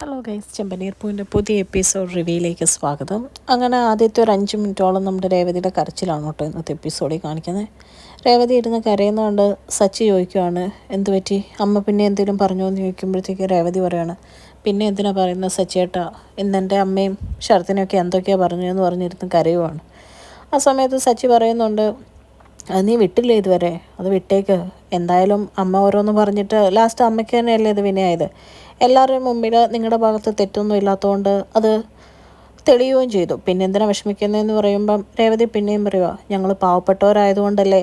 Hello guys, ചെമ്പനീർ പൂവിൻ്റെ പുതിയ episode റിവ്യൂയിലേക്ക് സ്വാഗതം. അങ്ങനെ ആദ്യത്തെ ഒരു 5 മിനിറ്റോളം നമ്മുടെ രേവതിയുടെ കരച്ചിലാണ് കേട്ടോ ഇന്നത്തെ എപ്പിസോഡിൽ കാണിക്കുന്നത്. രേവതി ഇരുന്ന് കരയുന്നതുകൊണ്ട് സച്ചി ചോദിക്കുവാണ്, എന്ത് പറ്റി അമ്മ പിന്നെ എന്തെങ്കിലും പറഞ്ഞോ എന്ന് ചോദിക്കുമ്പോഴത്തേക്ക് രേവതി പറയാണ്, പിന്നെ എന്തിനാ പറയുന്നത് സച്ചിയേട്ടാ, ഇന്നെൻ്റെ അമ്മയും ശരത്തിനൊക്കെ എന്തൊക്കെയാണ് പറഞ്ഞു എന്ന് പറഞ്ഞിരുന്ന് കരയുവാണ്. ആ സമയത്ത് സച്ചി പറയുന്നുണ്ട്, അത് നീ വിട്ടില്ലേ ഇതുവരെ, അത് വിട്ടേക്ക്. എന്തായാലും അമ്മ ഓരോന്ന് പറഞ്ഞിട്ട് ലാസ്റ്റ് അമ്മയ്ക്ക് തന്നെയല്ലേ ഇത് വിനയായത്. എല്ലാവരുടെയും മുമ്പിൽ നിങ്ങളുടെ ഭാഗത്ത് തെറ്റൊന്നും ഇല്ലാത്തതുകൊണ്ട് അത് തെളിയുകയും ചെയ്തു. പിന്നെ എന്തിനാ വിഷമിക്കുന്നതെന്ന് പറയുമ്പം രേവതി പിന്നെയും പറയുക, ഞങ്ങൾ പാവപ്പെട്ടവരായതുകൊണ്ടല്ലേ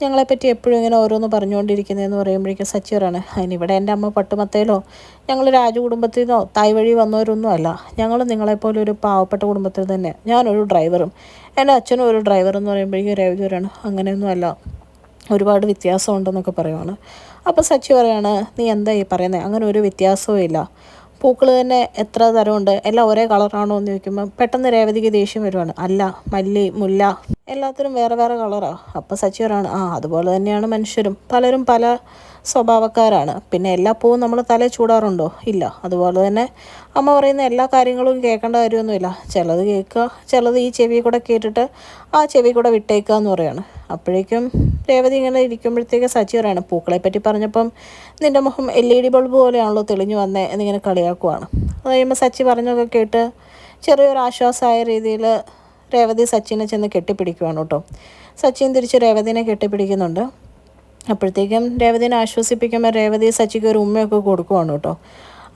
ഞങ്ങളെപ്പറ്റി എപ്പോഴും ഇങ്ങനെ ഓരോന്ന് പറഞ്ഞുകൊണ്ടിരിക്കുന്നതെന്ന് പറയുമ്പോഴേക്കും സച്ചിവറാണ്, അതിനിവിടെ എൻ്റെ അമ്മ പട്ടുമത്തയിലോ ഞങ്ങൾ രാജകുടുംബത്തിൽ നിന്നോ തായ് വഴി വന്നവരൊന്നും അല്ല. ഞങ്ങൾ നിങ്ങളെപ്പോലെ ഒരു പാവപ്പെട്ട കുടുംബത്തിൽ തന്നെ, ഞാനൊരു ഡ്രൈവറും എൻ്റെ അച്ഛനും ഒരു ഡ്രൈവർ എന്ന് പറയുമ്പോഴേക്കും രേവതി വരാണ്, അങ്ങനെയൊന്നും അല്ല, ഒരുപാട് വ്യത്യാസമുണ്ടെന്നൊക്കെ പറയുവാണ്. അപ്പോൾ സച്ചി പറയാണ്, നീ എന്താ ഈ പറയുന്നത്, അങ്ങനെ ഒരു വ്യത്യാസവും ഇല്ല. പൂക്കൾ തന്നെ എത്ര തരമുണ്ട്, എല്ലാം ഒരേ കളറാണോ എന്ന് ചോദിക്കുമ്പോൾ പെട്ടെന്ന് രേവതിക്ക് ദേഷ്യം വരുവാണ്. അല്ല, മല്ലി മുല്ല എല്ലാത്തിനും വേറെ വേറെ കളറാണ്. അപ്പോൾ സച്ചി പറയാണ്, അതുപോലെ തന്നെയാണ് മനുഷ്യരും, പലരും പല സ്വഭാവക്കാരാണ്. പിന്നെ എല്ലാ പൂവും നമ്മൾ തലേ ചൂടാറുണ്ടോ? ഇല്ല. അതുപോലെ തന്നെ അമ്മ പറയുന്ന എല്ലാ കാര്യങ്ങളും കേൾക്കേണ്ട കാര്യമൊന്നുമില്ല. ചിലത് കേൾക്കുക, ചിലത് ഈ ചെവി കൂടെ കേട്ടിട്ട് ആ ചെവി കൂടെ വിട്ടേക്കുക എന്ന് പറയാണ്. അപ്പോഴേക്കും രേവതി ഇങ്ങനെ ഇരിക്കുമ്പോഴത്തേക്ക് സച്ചി പറയാണ്, പൂക്കളെ പറ്റി പറഞ്ഞപ്പം നിൻ്റെ മുഖം LED ബൾബ് പോലെയാണല്ലോ തെളിഞ്ഞു വന്നേ എന്നിങ്ങനെ കളിയാക്കുവാണ്. അത് കഴിയുമ്പോൾ സച്ചി പറഞ്ഞൊക്കെ കേട്ട് ചെറിയൊരു ആശ്വാസമായ രീതിയിൽ രേവതി സച്ചിനെ ചെന്ന് കെട്ടിപ്പിടിക്കുവാണ് കേട്ടോ. സച്ചിൻ തിരിച്ച് രേവതിനെ കെട്ടിപ്പിടിക്കുന്നുണ്ട്. അപ്പോഴത്തേക്കും രേവതിനെ ആശ്വസിപ്പിക്കുമ്പോൾ രേവതി സച്ചിക്ക് ഒരു ഉമ്മയൊക്കെ കൊടുക്കുവാണ് കേട്ടോ.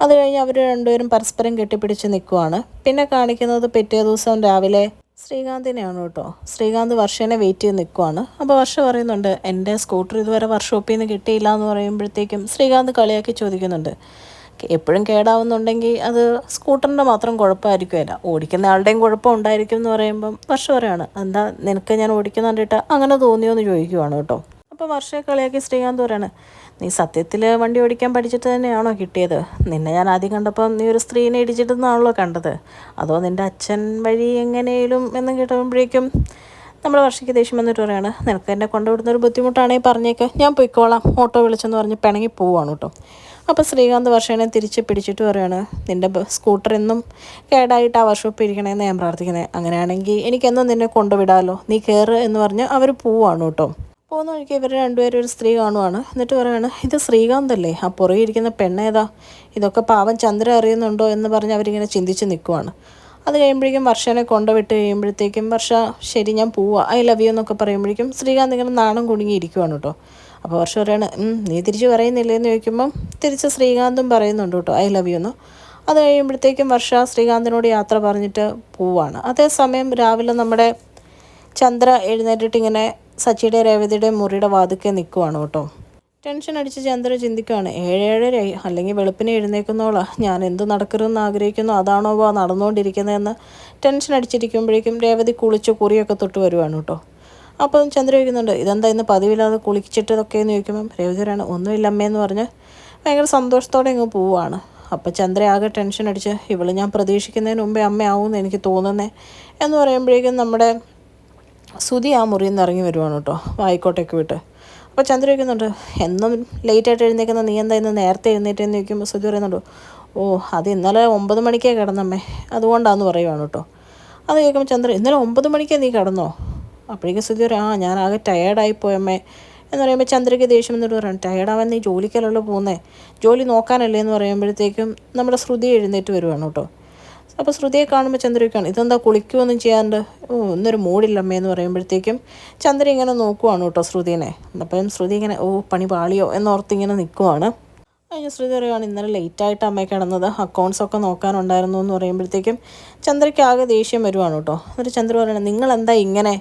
അത് കഴിഞ്ഞ് അവർ രണ്ടുപേരും പരസ്പരം കെട്ടിപ്പിടിച്ച് നിൽക്കുവാണ്. പിന്നെ കാണിക്കുന്നത് പിറ്റേ ദിവസം രാവിലെ ശ്രീകാന്തിനെയാണ് കേട്ടോ. ശ്രീകാന്ത് വർഷേനെ വെയിറ്റ് ചെയ്ത് നിൽക്കുവാണ്. അപ്പോൾ വർഷ പറയുന്നുണ്ട്, എൻ്റെ സ്കൂട്ടർ ഇതുവരെ വർക്ക്ഷോപ്പിൽ നിന്ന് കിട്ടിയില്ല എന്ന് പറയുമ്പോഴത്തേക്കും ശ്രീകാന്ത് കളിയാക്കി ചോദിക്കുന്നുണ്ട്, എപ്പോഴും കേടാവുന്നുണ്ടെങ്കിൽ അത് സ്കൂട്ടറിൻ്റെ മാത്രം കുഴപ്പമായിരിക്കുമല്ല, ഓടിക്കുന്ന ആളുടെയും കുഴപ്പം ഉണ്ടായിരിക്കും എന്ന് പറയുമ്പം വർഷ പറയാണ്, എന്താ നിനക്ക് ഞാൻ ഓടിക്കുന്ന കണ്ടിട്ട് അങ്ങനെ തോന്നിയോ എന്ന് ചോദിക്കുവാണ് കേട്ടോ. അപ്പോൾ വർഷയെ കളിയാക്കി ശ്രീകാന്ത് പറയാണ്, നീ സത്യത്തിൽ വണ്ടി ഓടിക്കാൻ പഠിച്ചിട്ട് തന്നെയാണോ കിട്ടിയത്? നിന്നെ ഞാൻ ആദ്യം കണ്ടപ്പം നീ ഒരു സ്ത്രീനെ ഇടിച്ചിട്ടെന്നാണല്ലോ കണ്ടത്, അതോ നിൻ്റെ അച്ഛൻ വഴി എങ്ങനെയും എന്ന് കേട്ടപ്പോഴേക്കും നമ്മൾ വർഷയ്ക്ക് ദേഷ്യം വന്നിട്ട് പറയാണ്, നിനക്ക് എന്നെ കൊണ്ടുവിടുന്നൊരു ബുദ്ധിമുട്ടാണെങ്കിൽ പറഞ്ഞേക്ക്, ഞാൻ പൊയ്ക്കോളാം, ഓട്ടോ വിളിച്ചെന്ന് പറഞ്ഞ് പിണങ്ങി പോവാണ് കേട്ടോ. അപ്പോൾ ശ്രീകാന്ത് വർഷേനെ തിരിച്ച് പിടിച്ചിട്ട് പറയാണ്, നിൻ്റെ സ്കൂട്ടർ എന്നും കേടായിട്ട് ആ വർക്ക്ഷോപ്പിൽ ഇരിക്കണമെന്ന് ഞാൻ പ്രാർത്ഥിക്കുന്നത്, അങ്ങനെയാണെങ്കിൽ എനിക്കെന്നും നിന്നെ കൊണ്ടുവിടാമല്ലോ, നീ കയറ് എന്ന് പറഞ്ഞ് അവർ പോവാണ് കേട്ടോ. പോകുന്ന വഴിക്ക് ഇവർ രണ്ടുപേരും ഒരു സ്ത്രീ കാണുവാണ്. എന്നിട്ട് പറയാണ്, ഇത് ശ്രീകാന്തല്ലേ, ആ പുറകെ ഇരിക്കുന്ന പെണ്ണേതാ, ഇതൊക്കെ പാവം ചന്ദ്ര അറിയുന്നുണ്ടോ എന്ന് പറഞ്ഞ് അവരിങ്ങനെ ചിന്തിച്ച് നിൽക്കുവാണ്. അത് കഴിയുമ്പോഴേക്കും വർഷനെ കൊണ്ടുവിട്ട് കഴിയുമ്പോഴത്തേക്കും വർഷ, ശരി ഞാൻ പോവാ, ഐ ലവ് യു എന്നൊക്കെ പറയുമ്പോഴേക്കും ശ്രീകാന്ത് ഇങ്ങനെ നാണം കുടുങ്ങിയിരിക്കുവാണ് കേട്ടോ. അപ്പോൾ വർഷ പറയാണ്, നീ തിരിച്ച് പറയുന്നില്ലേന്ന് ചോദിക്കുമ്പം തിരിച്ച് ശ്രീകാന്തും പറയുന്നുണ്ട് കേട്ടോ ഐ ലവ് യു എന്ന്. അത് കഴിയുമ്പോഴത്തേക്കും വർഷ ശ്രീകാന്തിനോട് യാത്ര പറഞ്ഞിട്ട് പോവാണ്. അതേസമയം രാവിലെ നമ്മുടെ ചന്ദ്ര എഴുന്നേറ്റിട്ട് ഇങ്ങനെ സച്ചിയുടെ രേവതിയുടെ മുറിയുടെ വാതിക്കെ നിൽക്കുവാണ് കേട്ടോ. ടെൻഷൻ അടിച്ച് ചന്ദ്ര ചിന്തിക്കുകയാണ്, 7:30 അല്ലെങ്കിൽ വെളുപ്പിനെ എഴുന്നേക്കുന്നോളാ, ഞാൻ എന്ത് നടക്കരുതെന്ന് ആഗ്രഹിക്കുന്നു അതാണോ നടന്നുകൊണ്ടിരിക്കുന്നതെന്ന് ടെൻഷൻ അടിച്ചിരിക്കുമ്പോഴേക്കും രേവതി കുളിച്ച് കുറിയൊക്കെ തൊട്ട് വരുവാണ് കേട്ടോ. അപ്പോൾ ചന്ദ്ര ചോദിക്കുന്നുണ്ട്, ഇതെന്താ ഇന്ന് പതിവില്ലാതെ കുളിച്ചിട്ടതൊക്കെ എന്ന് ചോദിക്കുമ്പം രേവതി പറയാണ്, ഒന്നുമില്ല അമ്മയെന്ന് പറഞ്ഞ് ഭയങ്കര സന്തോഷത്തോടെ ഇങ്ങ് പോവുകയാണ്. അപ്പോൾ ചന്ദ്ര ആകെ ടെൻഷൻ അടിച്ച്, ഇവള് ഞാൻ പ്രതീക്ഷിക്കുന്നതിന് മുമ്പേ അമ്മയാവുമെന്ന് എനിക്ക് തോന്നുന്നേ എന്ന് പറയുമ്പോഴേക്കും നമ്മുടെ സുധി ആ മുറിയിൽ നിന്ന് ഇറങ്ങി വരുവാണ് കേട്ടോ, വായിക്കോട്ടേക്ക് വിട്ട്. അപ്പോൾ ചന്ദ്ര ചോദിക്കുന്നുണ്ട്, എന്നും ലേറ്റായിട്ട് എഴുന്നേക്കുന്ന നീ എന്താ ഇന്ന് നേരത്തെ എഴുന്നേറ്റെന്ന് ചോദിക്കുമ്പോൾ സുധി പറയുന്നുണ്ട്, അത് ഇന്നലെ 9 മണിക്കേ കിടന്നമ്മേ, അതുകൊണ്ടാന്ന് പറയുവാണ് കേട്ടോ. അത് ചോദിക്കുമ്പോൾ ചന്ദ്ര, ഇന്നലെ 9 മണിക്കേ നീ കിടന്നോ? അപ്പോഴേക്കും സുധി പറയും, ഞാൻ ആകെ ടയേർഡായിപ്പോയമ്മേ എന്ന് പറയുമ്പോൾ ചന്ദ്രയ്ക്ക് ദേഷ്യം എന്നിട്ട് പറയണം, ടയേർഡാവാൻ നീ ജോലിക്കല്ലല്ലോ പോകുന്നേ, ജോലി നോക്കാനല്ലേ എന്ന് പറയുമ്പോഴത്തേക്കും നമ്മുടെ ശ്രുതി എഴുന്നേറ്റ് വരുവാണ് കേട്ടോ. അപ്പോൾ ശ്രുതിയെ കാണുമ്പോൾ ചന്ദ്രയ്ക്കാണ്, ഇതെന്താ കുളിക്കുകയൊന്നും ചെയ്യാണ്ട്, ഇന്നൊരു മൂടില്ലമ്മേ എന്ന് പറയുമ്പോഴത്തേക്കും ചന്ദ്ര ഇങ്ങനെ നോക്കുവാണ് കേട്ടോ ശ്രുതിനെ. അപ്പം ശ്രുതി ഇങ്ങനെ പണി പാളിയോ എന്നോർത്ത് ഇങ്ങനെ നിൽക്കുവാണ്. അതിന് ശ്രുതി പറയുകയാണ്, ഇന്നലെ ലേറ്റായിട്ട് അമ്മ കിടന്നത്, അക്കൗണ്ട്സൊക്കെ നോക്കാനുണ്ടായിരുന്നു എന്ന് പറയുമ്പോഴത്തേക്കും ചന്ദ്രയ്ക്ക് ആകെ ദേഷ്യം വരുവാണ് കേട്ടോ. എന്നിട്ട് ചന്ദ്ര പറയണം, നിങ്ങളെന്താ ഇങ്ങനെ,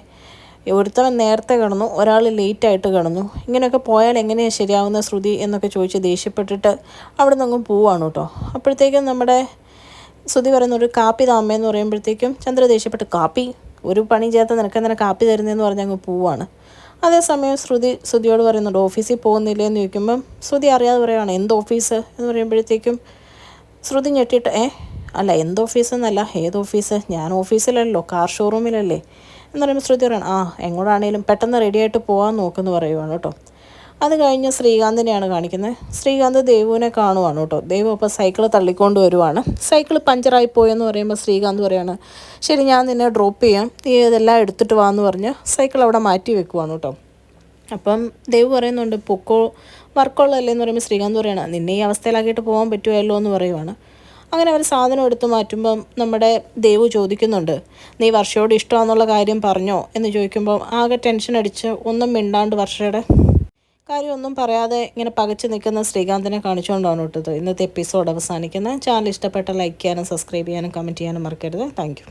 ഒരുത്തവൻ നേരത്തെ കിടന്നു, ഒരാൾ ലേറ്റായിട്ട് കിടന്നു, ഇങ്ങനെയൊക്കെ പോയാൽ എങ്ങനെയാണ് ശരിയാവുന്ന ശ്രുതി എന്നൊക്കെ ചോദിച്ച് ദേഷ്യപ്പെട്ടിട്ട് അവിടെ നിന്ന് അങ്ങ് പോവാണ് കേട്ടോ. അപ്പോഴത്തേക്കും നമ്മുടെ ശ്രുതി പറയുന്ന, ഒരു കാപ്പി താമ്മയെന്ന് പറയുമ്പോഴത്തേക്കും ചന്ദ്ര ദേഷ്യപ്പെട്ട്, കാപ്പി, ഒരു പണി ചെയ്യാത്ത നിനക്കെന്തിനാ കാപ്പി തരുന്നതെന്ന് പറഞ്ഞ് അങ്ങ് പോവാണ്. അതേസമയം ശ്രുതിയോട് പറയുന്നുണ്ട്, ഓഫീസിൽ പോകുന്നില്ലേ എന്ന് ചോദിക്കുമ്പം ശ്രുതി അറിയാതെ പറയുകയാണ്, എന്ത് ഓഫീസ് എന്ന് പറയുമ്പോഴത്തേക്കും ശ്രുതി ഞെട്ടിയിട്ട്, അല്ല എന്ത് ഓഫീസ് എന്നല്ല, ഏത് ഓഫീസ്, ഞാൻ ഓഫീസിലല്ലോ, കാർ ഷോറൂമിലല്ലേ എന്ന് പറയുമ്പോൾ ശ്രുതി പറയണം, എങ്ങോട്ടാണേലും പെട്ടെന്ന് റെഡിയായിട്ട് പോകാൻ നോക്കുമെന്ന് പറയുവാണ് കേട്ടോ. അത് കഴിഞ്ഞ് ശ്രീകാന്തിനെയാണ് കാണിക്കുന്നത്. ശ്രീകാന്ത് ദേവുവിനെ കാണുവാണ് കേട്ടോ. ദേവു അപ്പോൾ സൈക്കിൾ തള്ളിക്കൊണ്ട് വരുവാണ്. സൈക്കിൾ പഞ്ചറായി പോയെന്ന് പറയുമ്പോൾ ശ്രീകാന്ത് പറയാണ്, ശരി ഞാൻ നിന്നെ ഡ്രോപ്പ് ചെയ്യാം, നീ ഇതെല്ലാം എടുത്തിട്ട് വാന്ന് പറഞ്ഞ് സൈക്കിൾ അവിടെ മാറ്റി വെക്കുവാണ് കേട്ടോ. അപ്പം ദേവ് പറയുന്നുണ്ട് പൊക്കോ, വർക്കുള്ളതല്ലേ എന്ന് പറയുമ്പോൾ ശ്രീകാന്ത് പറയണം, നിന്നെ ഈ അവസ്ഥയിലാക്കിയിട്ട് പോകാൻ പറ്റുമല്ലോ എന്ന് പറയുവാണ്. അങ്ങനെ അവർ സാധനം എടുത്ത് മാറ്റുമ്പം നമ്മുടെ ദേവ് ചോദിക്കുന്നുണ്ട്, നീ വർഷയോട് ഇഷ്ടമാണെന്നുള്ള കാര്യം പറഞ്ഞോ എന്ന് ചോദിക്കുമ്പം ആകെ ടെൻഷൻ അടിച്ച് ഒന്നും മിണ്ടാണ്ട് വർഷയുടെ കാര്യമൊന്നും പറയാതെ ഇങ്ങനെ പകച്ചു നിൽക്കുന്ന ശ്രീകാന്തിനെ കാണിച്ചുകൊണ്ടാണ് ഇട്ടത് ഇന്നത്തെ എപ്പിസോഡ് അവസാനിക്കുന്നത്. ചാനൽ ഇഷ്ടപ്പെട്ട ലൈക്ക് ചെയ്യാനും സബ്സ്ക്രൈബ് ചെയ്യാനും കമൻറ്റ് ചെയ്യാനും മറക്കരുത്. താങ്ക്